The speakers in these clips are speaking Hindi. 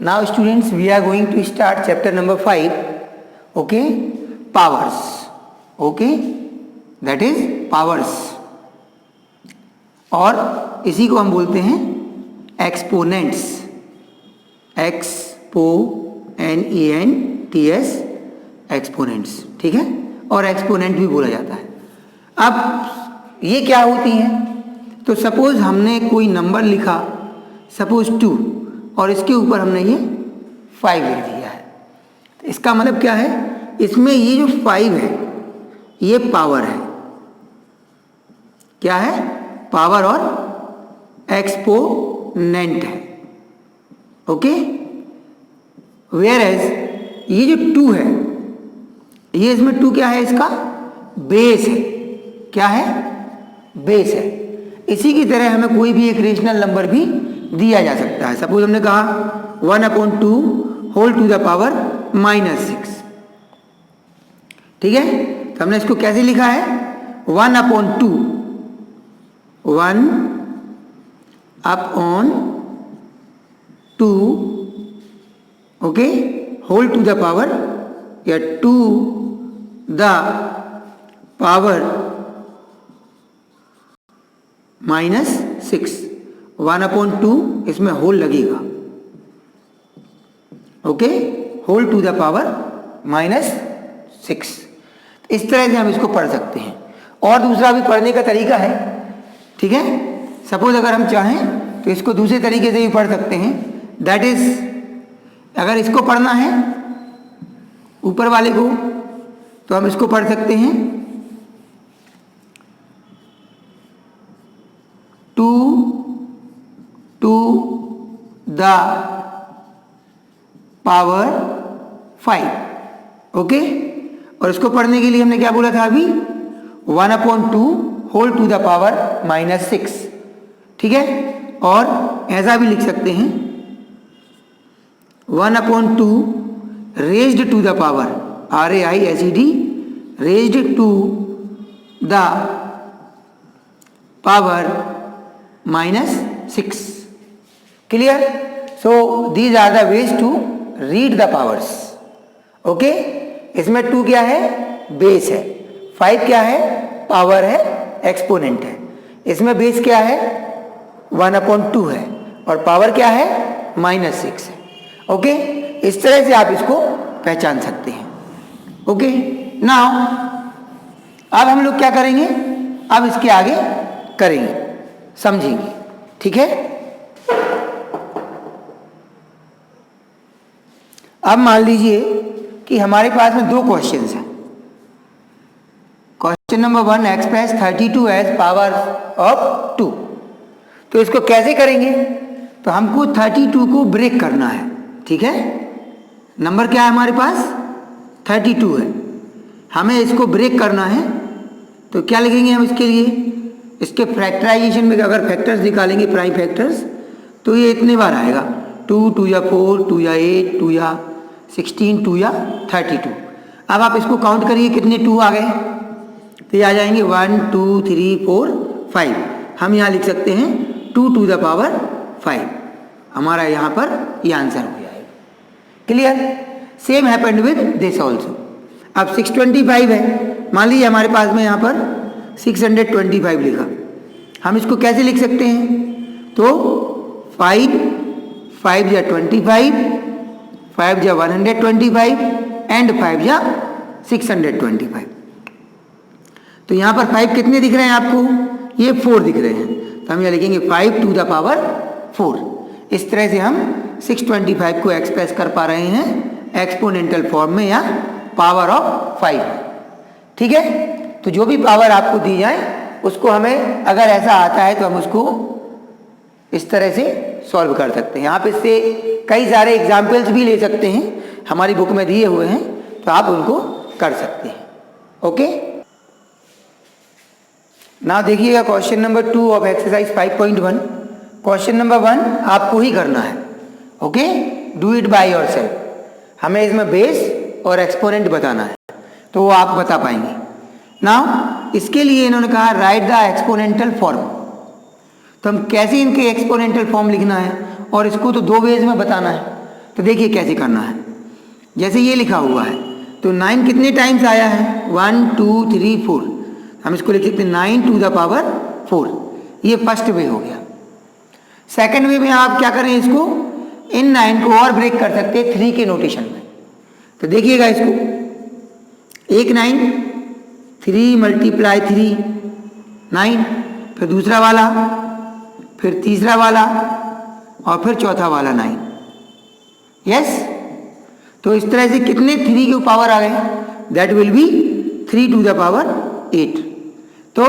Now students, we are going to start chapter number 5. Okay, powers. Okay, that is powers. और इसी को हम बोलते हैं एक्सपोनेंट्स. Exponents, exponents. ठीक है, और एक्सपोनेंट भी बोला जाता है. अब ये क्या होती हैं? तो सपोज हमने कोई नंबर लिखा, सपोज 2, और इसके ऊपर हमने ये 5 लिख दिया है. तो इसका मतलब क्या है? इसमें ये जो 5 है ये पावर है. क्या है? पावर और एक्सपोनेंट है. ओके, वेयर एज ये जो 2 है, ये इसमें 2 क्या है? इसका बेस है. क्या है? बेस है. इसी की तरह हमें कोई भी एक रेशनल नंबर भी दिया जा सकता है. सपोज हमने कहा 1/2 होल टू द पावर -6. ठीक है, तो हमने इसको कैसे लिखा है? 1/2 okay, whole to the power या टू द पावर -6. 1/2 इसमें होल लगेगा. Okay, whole to the power -6. इस तरह से हम इसको पढ़ सकते हैं. और दूसरा भी पढ़ने का तरीका है. ठीक है, सपोज अगर हम चाहें तो इसको दूसरे तरीके से भी पढ़ सकते हैं. दैट इज, अगर इसको पढ़ना है ऊपर वाले को, तो हम इसको पढ़ सकते हैं 2 टू द पावर 5. ओके, और इसको पढ़ने के लिए हमने क्या बोला था अभी? 1/2 होल टू द पावर -6. ठीक है, और ऐसा भी लिख सकते हैं 1/2 raised to the power RAISED, raised to the power -6. Clear? So these are the ways to read the powers. Okay, इसमें 2 क्या है? बेस है. 5 क्या है? पावर है, एक्सपोनेंट है. इसमें बेस क्या है? 1/2 है, और पावर क्या है? -6 है. ओके, इस तरह से आप इसको पहचान सकते हैं. ओके, नाउ अब हम लोग क्या करेंगे? अब इसके आगे करेंगे, समझेंगे. ठीक है, अब मान लीजिए कि हमारे पास में 2 क्वेश्चंस हैं. Question number 1, express 32 as power of 2. तो इसको कैसे करेंगे? तो हमको 32 को ब्रेक करना है. ठीक है, नंबर क्या है हमारे पास? 32 है. हमें इसको ब्रेक करना है. तो क्या लिखेंगे हम इसके लिए? इसके फैक्टराइजेशन में अगर फैक्टर्स निकालेंगे, प्राइम फैक्टर्स, तो ये इतने बार आएगा. 2 2 या 4, 2 या 8, 2 या 16, 2 या 32. अब आप इसको काउंट करिए कितने 2 आ गए. तो ये आ जाएंगे 1 2 3 4 5. हम यहाँ लिख सकते हैं 2 टू द पावर 5. हमारा यहाँ पर ये आंसर हो जाएगा. Clear? Same happened with this also. अब 625 है. मान लीजिए हमारे पास में यहाँ पर 625 लिखा. हम इसको कैसे लिख सकते हैं? तो 5 5 या 25, 5 या 125 एंड 5 या 625. तो यहाँ पर 5 कितने दिख रहे हैं आपको? ये 4 दिख रहे हैं. तो हम यहाँ लिखेंगे 5 टू द पावर 4. इस तरह से हम 625 को एक्सप्रेस कर पा रहे हैं एक्सपोनेंशियल फॉर्म में या पावर ऑफ 5. ठीक है, तो जो भी पावर आपको दी जाए उसको हमें अगर ऐसा आता है तो हम उसको इस तरह से सॉल्व कर सकते हैं. यहाँ पे से कई सारे एग्जाम्पल्स भी ले सकते हैं, हमारी बुक में दिए हुए हैं, तो आप उनको कर सकते हैं. ओके, नाउ देखिएगा question number 2 of exercise 5.1. Question number 1 आपको ही करना है. Okay, do it by yourself. हमें इसमें बेस और एक्सपोनेंट बताना है, तो वो आप बता पाएंगे. नाउ इसके लिए इन्होंने कहा राइट द एक्सपोनेंशियल फॉर्म. तो हम कैसे इनके एक्सपोनेंशियल फॉर्म लिखना है, और इसको तो 2 वेज में बताना है. तो देखिए कैसे करना है। जैसे ये लिखा हुआ है तो 9 कितने टाइम्स आया है, 1 2 3 4, हम इसको लिख सकते हैं 9 टू द पावर 4। ये फर्स्ट वे हो गया। सेकंड वे में आप क्या करें, इसको इन 9 को और ब्रेक कर सकते हैं 3 के नोटेशन में। तो देखिएगा इसको, एक 9, 3 मल्टीप्लाई 3 9, फिर दूसरा वाला, फिर तीसरा वाला और फिर चौथा वाला 9। यस, तो इस तरह से कितने 3 के पावर आ गए, that will be 3 to the power 8। तो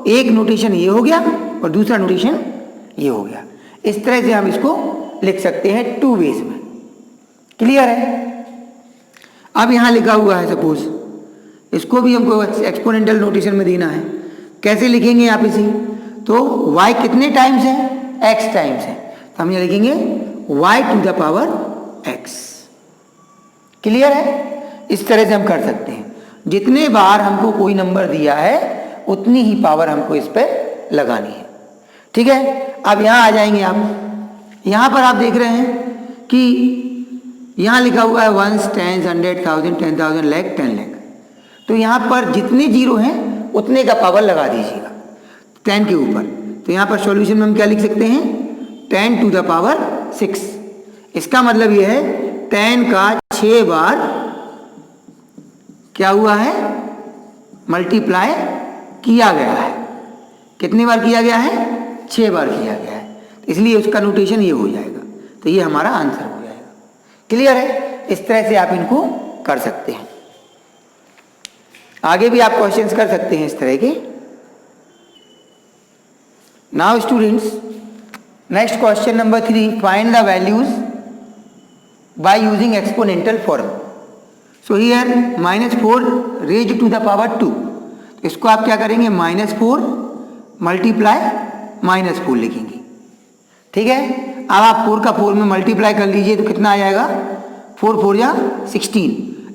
एक नोटेशन ये हो गया और दूसरा नोटेशन ये हो गया। इस तरह से हम इसको लिख सकते हैं 2 वेज में। क्लियर है? अब यहां लिखा हुआ है सपोज, इसको भी हमको एक्सपोनेंशियल नोटेशन में देना है। कैसे लिखेंगे आप इसे, तो y कितने टाइम्स है, x टाइम्स है, तो हम ये लिखेंगे y to the power x। Clear है? इस तरह से हम कर सकते हैं। जितने बार हमको कोई नंबर दिया है उतनी ही पावर हमको इस पर लगानी है। ठीक है, अब यहां आ जाएंगे आप। यहां पर आप देख रहे हैं कि यहां लिखा हुआ है 1 10 100 1000 10,000 लाख 10 लाख। तो यहां पर जितने जीरो हैं उतने का पावर लगा दीजिएगा 10 के ऊपर। तो यहां पर सॉल्यूशन में हम क्या लिख सकते हैं, 10 टू द पावर 6। इसका मतलब यह है 10 का 6 बार क्या हुआ है, मल्टीप्लाई किया गया है। कितनी बार किया गया है, 6 बार किया गया है, इसलिए उसका नोटेशन ये हो जाएगा। तो ये हमारा आंसर हो जाएगा। क्लियर है? इस तरह से आप इनको कर सकते हैं। आगे भी आप क्वेश्चंस कर सकते हैं इस तरह के। Now students, next question number 3, find the values by using exponential form. So here -4 raised to the power 2। इसको आप क्या करेंगे, -4 मल्टीप्लाई -4 लिखेंगे। ठीक है, अब आप 4 का 4 में मल्टीप्लाई कर लीजिए तो कितना आ जाएगा, 4 4 या 16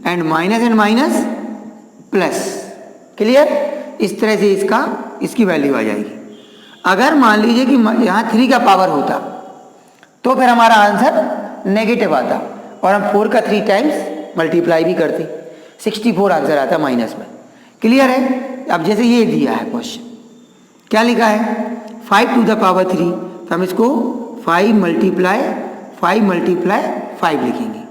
एंड माइनस प्लस। क्लियर? इस तरह से इसकी वैल्यू आ जाएगी। अगर मान लीजिए कि यहाँ 3 का पावर होता तो फिर हमारा आंसर नेगेटिव आता और हम 4 का 3 टाइम्स मल्टीप्लाई भी करते, 64 आंसर आता माइनस में। क्लियर है? अब जैसे ये दिया है क्वेश्चन, क्या लिखा है, 5 टू द पावर 3, तो हम इसको 5 मल्टीप्लाई 5 लिखेंगे।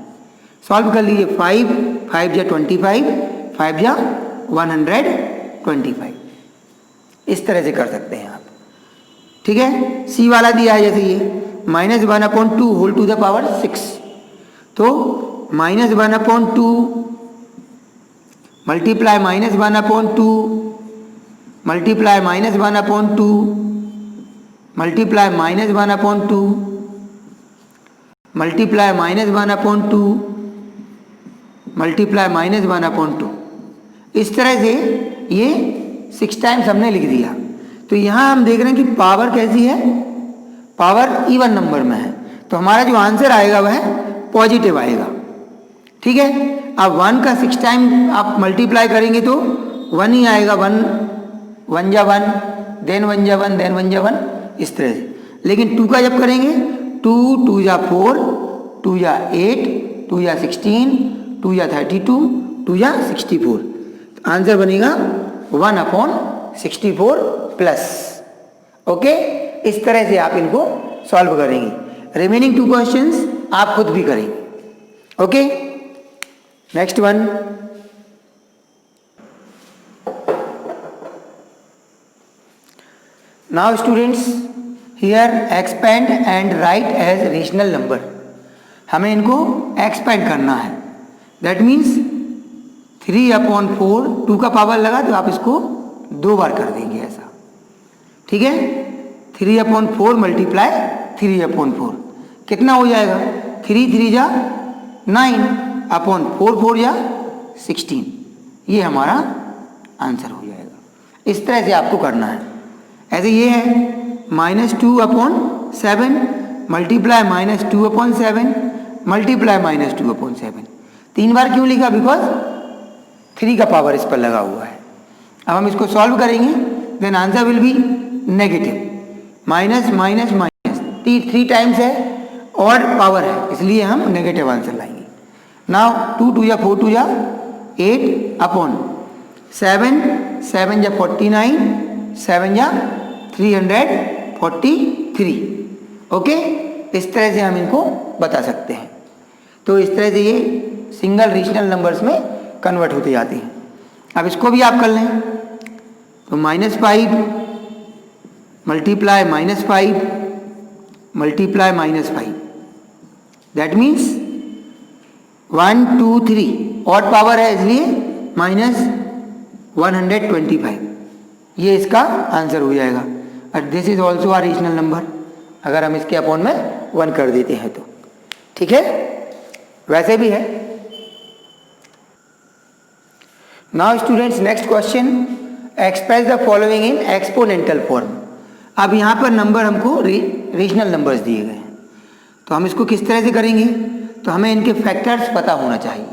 सॉल्व कर लीजिए, 5 5 जा 25, 5 जा 125। इस तरह से कर सकते हैं आप। ठीक है, सी वाला दिया है जैसे ये -1/2 होल टू द पावर 6, तो -1/2 multiply -1/2 multiply -1/2 multiply -1/2 multiply -1/2 multiply -1/2। इस तरह से ये 6 टाइम्स हमने लिख दिया। तो यहाँ हम देख रहे हैं कि पावर कैसी है, पावर इवन नंबर में है, तो हमारा जो आंसर आएगा वह पॉजिटिव आएगा। ठीक है, अब 1 का 6 टाइम आप मल्टीप्लाई करेंगे तो 1 ही आएगा, 1 जा 1, देन 1 जा 1, देन 1 जा 1, इस तरह से। लेकिन 2 का जब करेंगे 2 2 जा 4, 2 जा 8, 2 जा 16, 2 जा 32, 2 जा 64, तो आंसर बनेगा 1/64 प्लस। ओके, इस तरह से आप इनको सॉल्व करेंगे। रिमेनिंग 2 क्वेश्चंस आप खुद भी करेंगे। Okay, next one, now students here expand and write as rational number. हमें इनको एक्सपेंड करना है, दैट मीन्स 3/4, 2 का पावर लगा तो आप इसको 2 बार कर देंगे ऐसा। ठीक है, 3/4 मल्टीप्लाई 3/4 कितना हो जाएगा, 3 3 जा 9/4 4 जा 16, ये हमारा आंसर हो जाएगा। इस तरह से आपको करना है। ऐसे ये है -2/7 मल्टीप्लाई -2/7 मल्टीप्लाई -2/7। 3 बार क्यों लिखा, बिकॉज 3 का पावर इस पर लगा हुआ है। अब हम इसको सॉल्व करेंगे, then answer will be negative, minus 3 times है ऑड पावर है, इसलिए हम नेगेटिव आंसर लाएंगे। नाउ 2 2 या 4 2 या 8 अपॉन 7 7 या 49 7 या 343। ओके, इस तरह से हम इनको बता सकते हैं। तो इस तरह से ये सिंगल रेशनल नंबर्स में कन्वर्ट होते जाते हैं। अब इसको भी आप कर लें तो -5 multiply -5 multiply -5, that means 1 2 3 odd power है इसलिए -125, ये इसका आंसर हो जाएगा। और this is also a rational number, अगर हम इसके अपॉन में 1 कर देते हैं तो ठीक है, वैसे भी है। Now students, next question, express the following in exponential form. अब यहाँ पर नंबर हमको रेशनल नंबर्स दिए गए हैं, तो हम इसको किस तरह से करेंगे, तो हमें इनके फैक्टर्स पता होना चाहिए।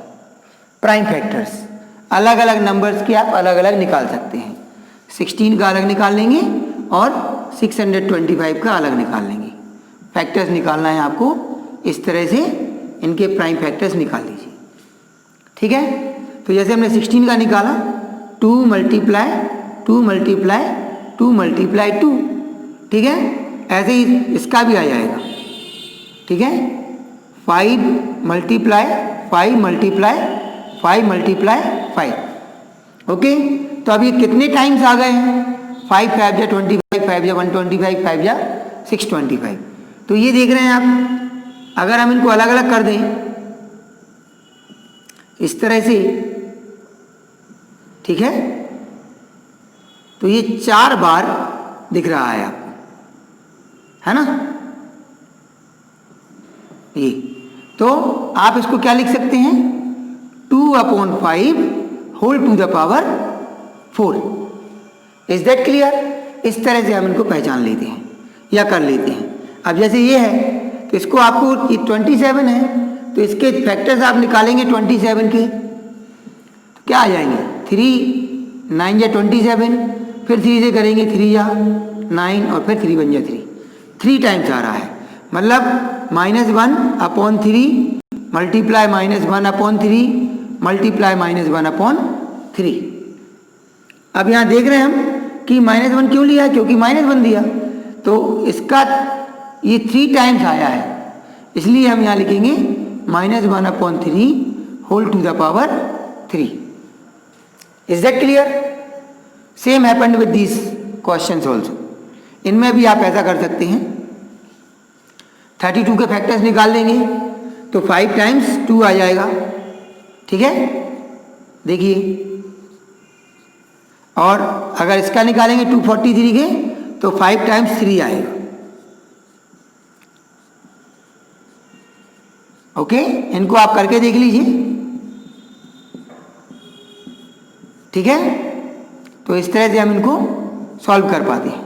प्राइम फैक्टर्स, अलग अलग नंबर्स के आप अलग अलग निकाल सकते हैं। 16 का अलग निकाल लेंगे और 625 का अलग निकाल लेंगे। फैक्टर्स निकालना है आपको, इस तरह से इनके प्राइम फैक्टर्स निकाल लीजिए। ठीक है, तो जैसे हमने 16 का निकाला, 2 मल्टीप्लाई 2 मल्टीप्लाई 2 मल्टीप्लाई 2, ठीक है, ऐसे ही इसका भी आ जाएगा। ठीक है, 5 मल्टीप्लाई 5 मल्टीप्लाई 5 मल्टीप्लाई 5। ओके, तो अब ये कितने टाइम्स आ गए हैं, 5 5 या 25, 5 या 125, 5 या 625। तो ये देख रहे हैं आप, अगर हम इनको अलग अलग कर दें इस तरह से, ठीक है, तो ये 4 बार दिख रहा है आपको, है ना। ये तो आप इसको क्या लिख सकते हैं, 2/5 whole to the power 4। Is that clear. इस तरह से हम इनको पहचान लेते हैं या कर लेते हैं। अब जैसे ये है तो इसको आपको, ये 27 है तो इसके फैक्टर्स आप निकालेंगे 27 के, तो क्या आ जाएंगे, 3 9 या 27, फिर 3 से करेंगे 3 या 9 और फिर 3 1 या 3, 3 टाइम्स आ रहा है, मतलब -1/3 मल्टीप्लाई -1/3 मल्टीप्लाई -1/3। अब यहाँ देख रहे हैं हम कि -1 क्यों लिया, क्योंकि -1 दिया, तो इसका ये 3 टाइम्स आया है, इसलिए हम यहाँ लिखेंगे -1/3 whole to the power 3। Is that clear. Same happened with this questions also, इनमें भी आप ऐसा कर सकते हैं। 32 के फैक्टर्स निकाल लेंगे तो 5 टाइम्स 2 आ जाएगा, ठीक है, देखिए। और अगर इसका निकालेंगे 243 के तो 5 टाइम्स 3 आएगा। ओके, इनको आप करके देख लीजिए, ठीक है। तो इस तरह से हम इनको सॉल्व कर पाते हैं।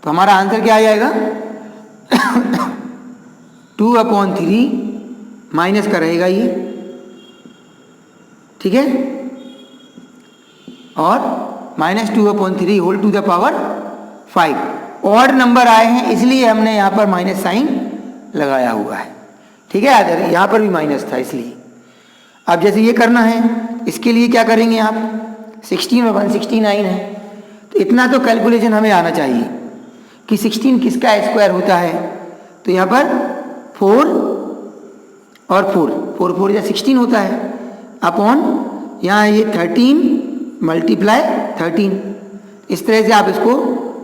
तो हमारा आंसर क्या आ जाएगा, 2/3 माइनस का रहेगा ये, ठीक है, और -2/3 whole to the power 5। Odd number आए हैं इसलिए हमने यहाँ पर माइनस साइन लगाया हुआ है, ठीक है। अगर यहाँ पर भी माइनस था इसलिए। अब जैसे ये करना है, इसके लिए क्या करेंगे आप, 16 और 169 है, तो इतना तो कैलकुलेशन हमें आना चाहिए कि 16 किसका स्क्वायर होता है। तो यहाँ पर 4 और 4 4 या 16 होता है, अपॉन यहाँ ये 13 मल्टीप्लाई 13। इस तरह से आप इसको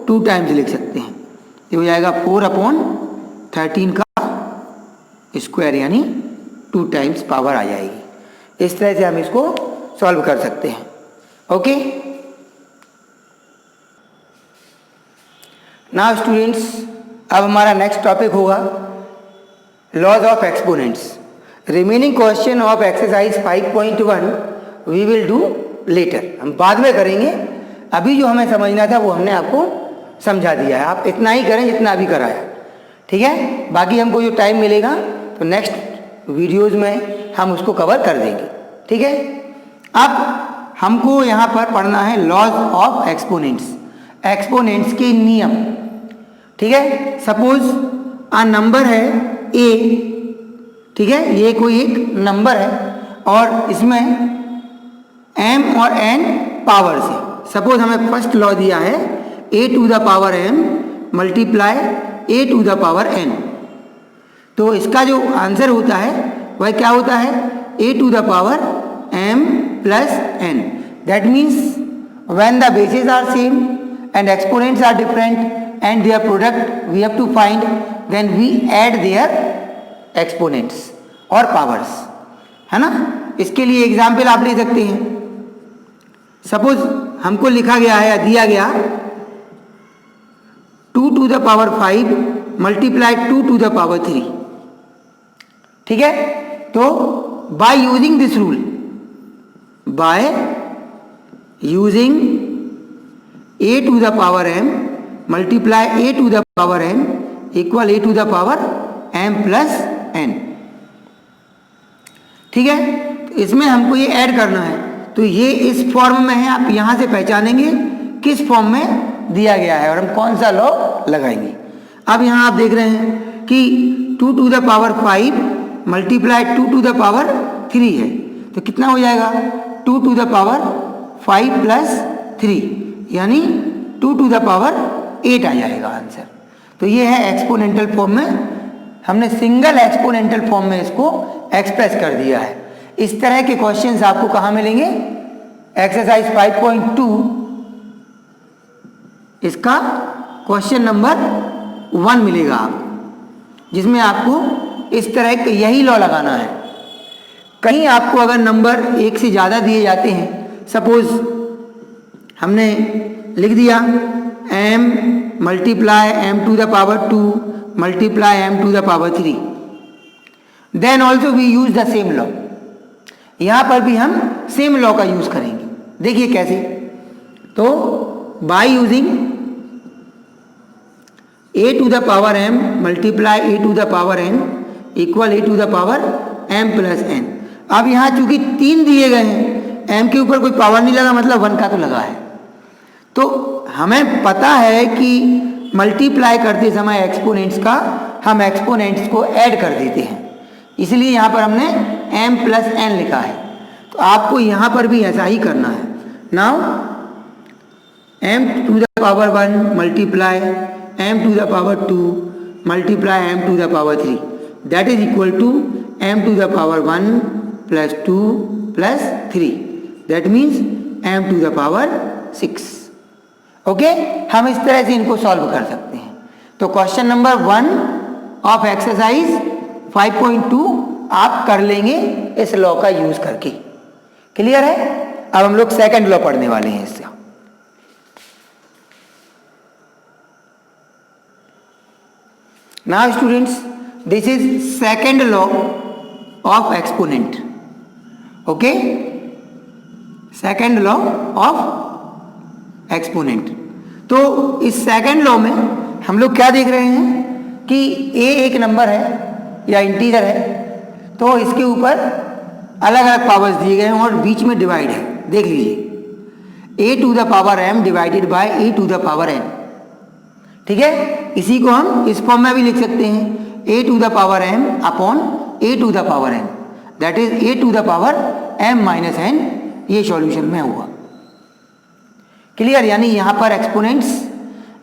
2 टाइम्स लिख सकते हैं, ये हो जाएगा 4/13 का स्क्वायर, यानी 2 टाइम्स पावर आ जाएगी। इस तरह से हम इसको सॉल्व कर सकते हैं। ओके, नाउ स्टूडेंट्स, अब हमारा नेक्स्ट टॉपिक होगा laws of exponents. Remaining question of exercise 5.1 we will do later, हम बाद में करेंगे। अभी जो हमें समझना था वो हमने आपको समझा दिया है, आप इतना ही करें जितना अभी कराया, ठीक है। बाकी हमको जो टाइम मिलेगा तो नेक्स्ट वीडियोस में हम उसको कवर कर देंगे, ठीक है। अब हमको यहाँ पर पढ़ना है लॉज ऑफ एक्सपोनेंट्स, एक्सपोनेंट्स के नियम, ठीक है। सपोज अ नंबर है ए, ठीक है, ये कोई एक नंबर है और इसमें m और n पावर से, सपोज हमें फर्स्ट लॉ दिया है a to the power m multiply a to the power n, तो इसका जो आंसर होता है वह क्या होता है a to the power m plus n। That means when the basis are same and exponents are different and their product we have to find, then we add their exponents और पावर्स, है ना। इसके लिए एग्जाम्पल आप ले सकते हैं। सपोज हमको लिखा गया है या दिया गया 2 to the power 5 multiply 2 to the power 3, ठीक है। तो by using this rule, by using a to the power m multiply a to the power n equal a to the power m plus n, ठीक है। तो इसमें हमको ये ऐड करना है, तो ये इस फॉर्म में है, आप यहां से पहचानेंगे किस फॉर्म में दिया गया है और हम कौन सा लॉ लगाएंगे। अब यहां आप देख रहे हैं कि 2 to the power 5 multiply 2 to the power 3 है, तो कितना हो जाएगा 2 टू द पावर 5 प्लस 3 यानी 2 टू द पावर 8 आ जाएगा आंसर। तो ये है एक्सपोनेंशियल फॉर्म में, हमने सिंगल एक्सपोनेंशियल फॉर्म में इसको एक्सप्रेस कर दिया है। इस तरह के क्वेश्चंस आपको कहाँ मिलेंगे, एक्सरसाइज 5.2 इसका क्वेश्चन नंबर 1 मिलेगा आपको, जिसमें आपको इस तरह का यही लॉ लगाना है। कहीं आपको अगर नंबर एक से ज़्यादा दिए जाते हैं, सपोज हमने लिख दिया m multiply m to the power 2 multiply m to the power 3, then also we use the same law. यहाँ पर भी हम सेम लॉ का यूज करेंगे। देखिए कैसे, तो by using a to the power m multiply a to the power n equal a to the power m plus n। अब यहाँ चूंकि 3 दिए गए हैं, m के ऊपर कोई पावर नहीं लगा, मतलब 1 का तो लगा है। तो हमें पता है कि मल्टीप्लाई करते समय एक्सपोनेंट्स का हम एक्सपोनेंट्स को ऐड कर देते हैं, इसलिए यहाँ पर हमने m प्लस n लिखा है। तो आपको यहाँ पर भी ऐसा ही करना है। Now m to the power 1 multiply m to the power 2 multiply m to the power 3, that is equal to m to the power 1 plus 2 plus 3, that means m to the power 6। Okay, हम इस तरह से इनको सॉल्व कर सकते हैं। तो क्वेश्चन नंबर 1 ऑफ एक्सरसाइज 5.2 आप कर लेंगे इस लॉ का यूज करके। क्लियर है। अब हम लोग सेकंड लॉ पढ़ने वाले हैं इससे। Now students, this is second law of exponent. Okay, second law of exponent. तो इस सेकंड लॉ में हम लोग क्या देख रहे हैं कि a एक नंबर है या इंटीजर है, तो इसके ऊपर अलग अलग पावर्स दिए गए हैं और बीच में डिवाइड है। देख लीजिए a to the power m divided by a to the power n, ठीक है। इसी को हम इस फॉर्म में भी लिख सकते हैं a to the power m upon a to the power n, that is a to the power m minus n। ये सॉल्यूशन में हुआ। क्लियर, यानी यहां पर एक्सपोनेंट्स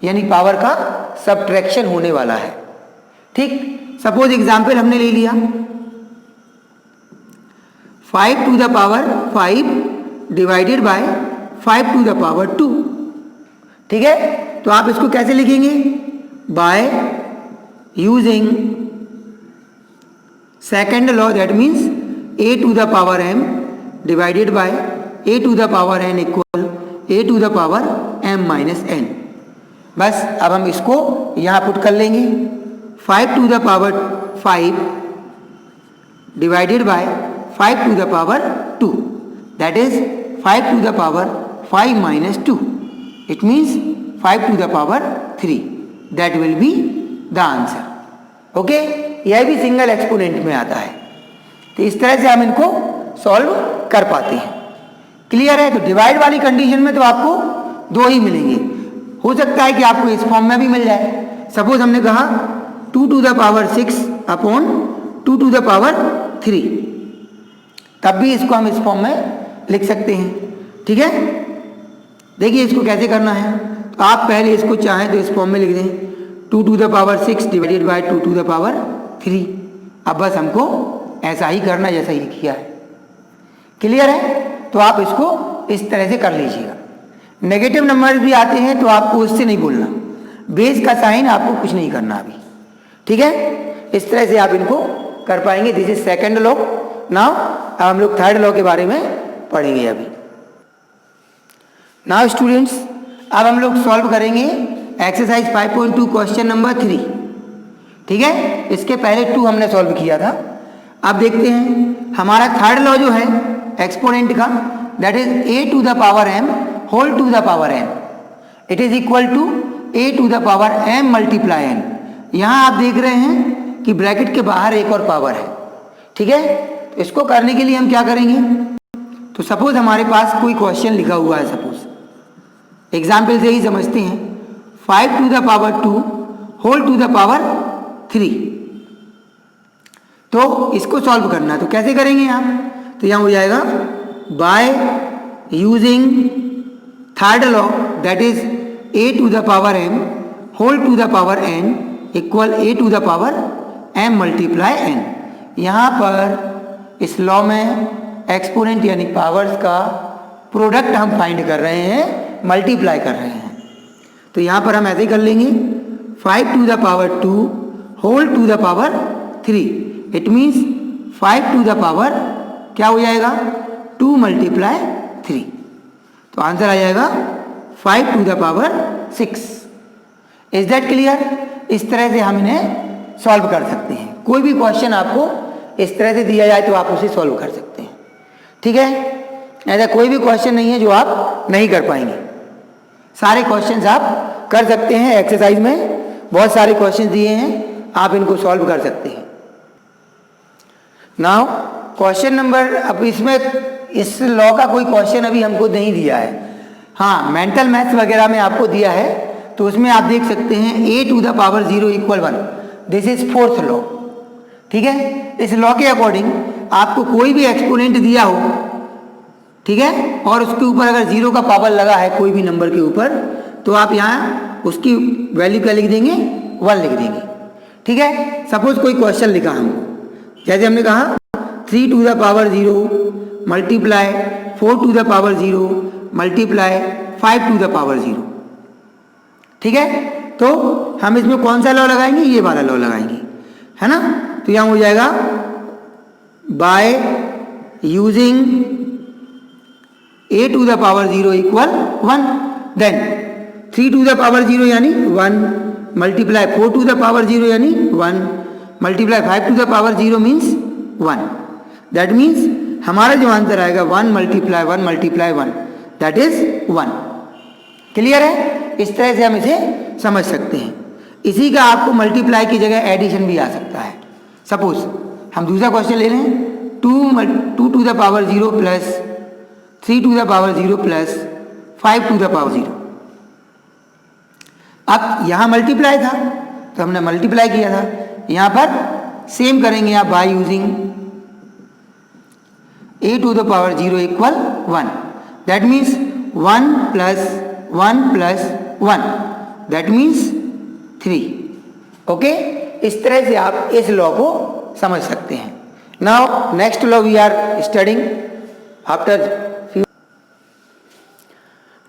यानी पावर का सबट्रैक्शन होने वाला है। ठीक, सपोज एग्जांपल हमने ले लिया 5 to the power 5 divided by 5 to the power 2, ठीक है। तो आप इसको कैसे लिखेंगे, by using second law, that means a to the power m divided by a to the power n equal a to the power m minus n। बस अब हम इसको यहाँ पुट कर लेंगे 5 to the power 5 divided by 5 to the power 2, that is 5 to the power 5 minus 2, it means 5 to the power 3, that will be the answer. Okay, यह भी सिंगल एक्सपोनेंट में आता है। तो इस तरह से हम इनको सॉल्व कर पाते हैं। क्लियर है। तो डिवाइड वाली कंडीशन में तो आपको 2 ही मिलेंगे, हो सकता है कि आपको इस फॉर्म में भी मिल जाए। सपोज हमने कहा 2 to the power 6 upon 2 to the power 3, तब भी इसको हम इस फॉर्म में लिख सकते हैं। ठीक है, देखिए इसको कैसे करना है। तो आप पहले इसको चाहें तो इस फॉर्म में लिख दें 2 to the power 6 divided by 2 to the power 3। अब बस हमको ऐसा ही करना जैसा ही किया है। क्लियर है? तो आप इसको इस तरह से कर लीजिएगा। नेगेटिव नंबर भी आते हैं तो आपको उससे नहीं बोलना, बेस का साइन आपको कुछ नहीं करना अभी। ठीक है, इस तरह से आप इनको कर पाएंगे। This is second law. Now अब हम लोग थर्ड लॉ के बारे में पढ़ेंगे अभी। नाउ स्टूडेंट्स, अब हम लोग सॉल्व करेंगे एक्सरसाइज 5.2 क्वेश्चन नंबर 3। ठीक है, इसके पहले 2 हमने सॉल्व किया था। अब देखते हैं हमारा थर्ड लॉ जो है एक्सपोनेंट का, that is a to the power m whole to the power n, it is equal to a to the power m multiply n। यहाँ आप देख रहे हैं कि ब्रैकेट के बाहर एक और पावर है। ठीक है, तो इसको करने के लिए हम क्या करेंगे, तो सपोज हमारे पास कोई क्वेश्चन लिखा हुआ है, सपोज एग्जाम्पल से ही समझते हैं, 5 to the power 2 whole to the power 3। तो इसको सॉल्व करना है, तो कैसे करेंगे आप, तो यहाँ हो जाएगा by using third law, that is a to the power m whole to the power n equal a to the power m multiply n। यहाँ पर इस लॉ में एक्सपोनेंट यानी पावर्स का प्रोडक्ट हम फाइंड कर रहे हैं, मल्टीप्लाई कर रहे हैं। तो यहाँ पर हम ऐसे ही कर लेंगे 5 to the power 2 whole to the power 3, it means 5 to the power क्या हो जाएगा 2 मल्टीप्लाई 3। तो आंसर आ जाएगा 5 to the power 6। Is that clear? इस तरह से हम इन्हें सॉल्व कर सकते हैं। कोई भी क्वेश्चन आपको इस तरह से दिया जाए तो आप उसे सॉल्व कर सकते हैं। ठीक है, ऐसा कोई भी क्वेश्चन नहीं है जो आप नहीं कर पाएंगे, सारे क्वेश्चंस आप कर सकते हैं। एक्सरसाइज में बहुत सारे क्वेश्चन दिए हैं, आप इनको सॉल्व कर सकते हैं। नाउ क्वेश्चन नंबर, अब इसमें इस लॉ का कोई क्वेश्चन अभी हमको नहीं दिया है। हाँ, मेंटल मैथ्स वगैरह में आपको दिया है, तो उसमें आप देख सकते हैं a to the power 0 equal 1, this is fourth law. ठीक है, इस लॉ के अकॉर्डिंग आपको कोई भी एक्सपोनेंट दिया हो, ठीक है, और उसके ऊपर अगर 0 का पावर लगा है कोई भी नंबर के ऊपर, तो आप यहाँ उसकी वैल्यू क्या लिख देंगे, 1 लिख देंगे। ठीक है, सपोज कोई क्वेश्चन लिखा हमको, जैसे हमने कहा 3 to the power 0 multiply 4 to the power 0 multiply 5 to the power 0। ठीक है, तो हम इसमें कौन सा लॉ लगाएंगे, ये वाला लॉ लगाएंगे, है ना। तो यहाँ हो जाएगा by using a to the power 0 equal 1, then 3 to the power 0 यानी 1 मल्टीप्लाई 4 टू द पावर 0 यानी 1 multiply 5 to the power 0 means 1। That means हमारा जो आंसर आएगा 1 multiply 1 multiply 1, that is 1। Clear है? इस तरह से हम इसे समझ सकते हैं। इसी का आपको मल्टीप्लाई की जगह एडिशन भी आ सकता है। सपोज हम दूसरा क्वेश्चन ले लें, 2 to the power 0 plus 3 to the power 0 plus 5 to the power 0। अब यहाँ मल्टीप्लाई था तो हमने मल्टीप्लाई किया था, यहाँ पर सेम करेंगे आप by using a to the power 0 equal 1, that means 1 plus 1 plus 1, that means 3। Okay, इस तरह से आप इस लॉ को समझ सकते हैं। Now next law we are studying after.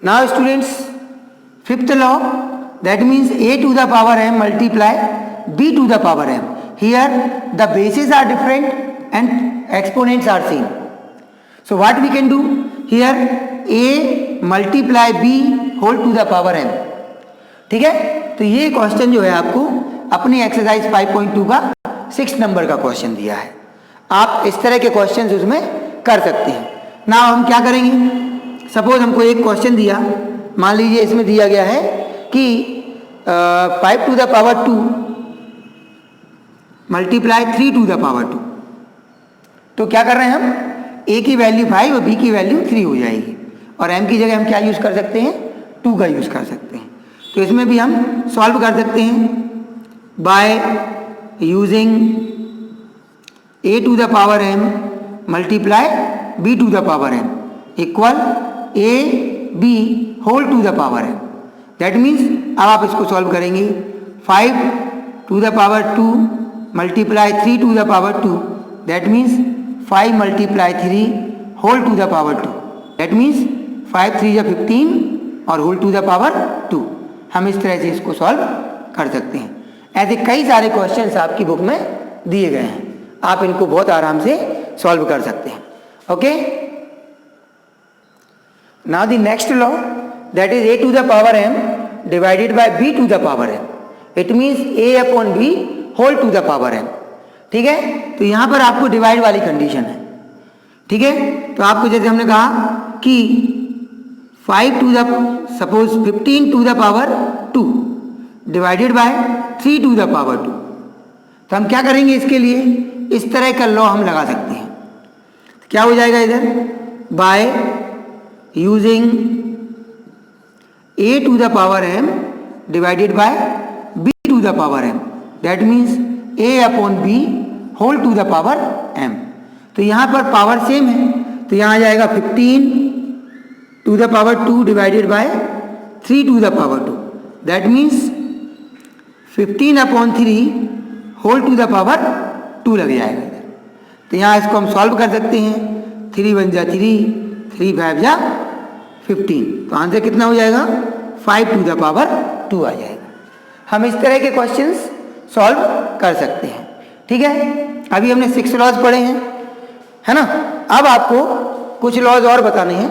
Now students, fifth law, that means a to the power m multiply b to the power m। Here the basis are different and exponents are same, so what we can do here, a multiply b whole to the power m। ठीक है, तो ये क्वेश्चन जो है आपको अपनी एक्सरसाइज 5.2 का 6 नंबर का क्वेश्चन दिया है। आप इस तरह के क्वेश्चंस उसमें कर सकते हैं। ना हम क्या करेंगे, सपोज हमको एक क्वेश्चन दिया, मान लीजिए इसमें दिया गया है कि 5 to the power 2 multiply 3 to the power 2। तो क्या कर रहे हैं हम, a की वैल्यू 5 और b की वैल्यू 3 हो जाएगी, और m की जगह हम क्या यूज कर सकते हैं, 2 का यूज कर सकते हैं। तो इसमें भी हम सॉल्व कर सकते हैं bye using a to the power m multiply b to the power m equal a b whole to the power m. That means अब आप इसको सॉल्व करेंगे 5 to the power 2 multiply 3 to the power 2, that means 5 multiply 3 whole to the power 2, that means 5 3 जा 15 और whole to the power 2. हम इस तरह से इसको सॉल्व कर सकते हैं. ऐसे कई सारे क्वेश्चंस आपकी बुक में दिए गए हैं, आप इनको बहुत आराम से सॉल्व कर सकते हैं. Okay, now the next law that is a to the power m divided by b to the power m. It means a upon b whole to the power m. ठीक है, तो यहां पर आपको डिवाइड वाली कंडीशन है. ठीक है, तो आपको जैसे हमने कहा कि 5 to the suppose 15 to the power 2 divided by 3 to the power 2. तो हम क्या करेंगे, इसके लिए इस तरह का लॉ हम लगा सकते हैं. क्या हो जाएगा इधर, by using a to the power m divided by b to the power m, that means a upon b whole to the power m. तो यहाँ पर पावर सेम है, तो यहाँ आ जाएगा 15 to the power 2 divided by 3 to the power 2, that means 15 upon 3 whole to the power 2 लग जाएगा इधर. तो यहाँ इसको हम सॉल्व कर सकते हैं. 3 1 जा 3, 3 5 जा 15, तो आंसर कितना हो जाएगा 5 टू द पावर 2 आ जाएगा. हम इस तरह के क्वेश्चंस सॉल्व कर सकते हैं. ठीक है, अभी हमने 6 लॉज पढ़े हैं, है ना. अब आपको कुछ लॉज और बताने हैं.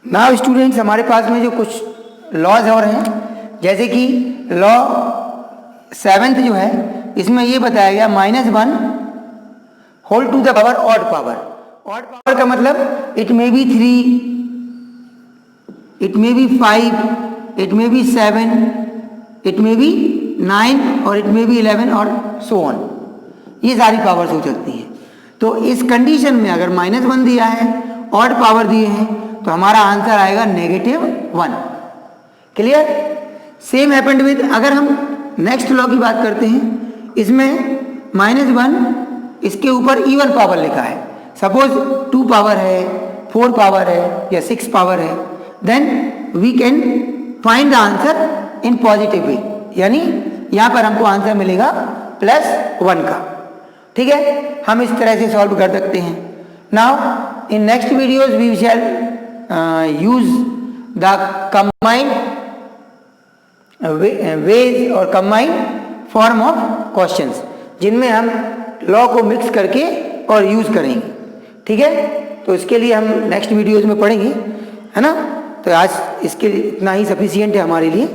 नाउ स्टूडेंट्स, हमारे पास में जो कुछ लॉज और हैं, जैसे कि लॉ 7th जो है, इसमें ये बताया गया -1 whole to the power odd power. Odd power का मतलब it may be 3, it may be 5, it may be 7, it may be 9 और इट मे बी 11 और सो ऑन. ये सारी पावर्स हो सकती हैं. तो इस कंडीशन में अगर -1 दिया है, ऑड पावर दिए हैं, तो हमारा आंसर आएगा -1. क्लियर. सेम हैपेंड विद, अगर हम नेक्स्ट लॉ की बात करते हैं, इसमें -1 इसके ऊपर इवन पावर लिखा है. सपोज 2 पावर है, 4 पावर है या 6 पावर है, then we can find the answer in positive way, यानी यहाँ पर हमको आंसर मिलेगा +1 का. ठीक है, हम इस तरह से सॉल्व कर सकते हैं. Now in next videos we shall use the combined ways और कंबाइंड फॉर्म ऑफ क्वेश्चंस, जिनमें हम लॉ को मिक्स करके और यूज करेंगे. ठीक है, तो इसके लिए हम नेक्स्ट वीडियोज में पढ़ेंगे, है ना. तो आज इसके लिए इतना ही सफिशिएंट है हमारे लिए.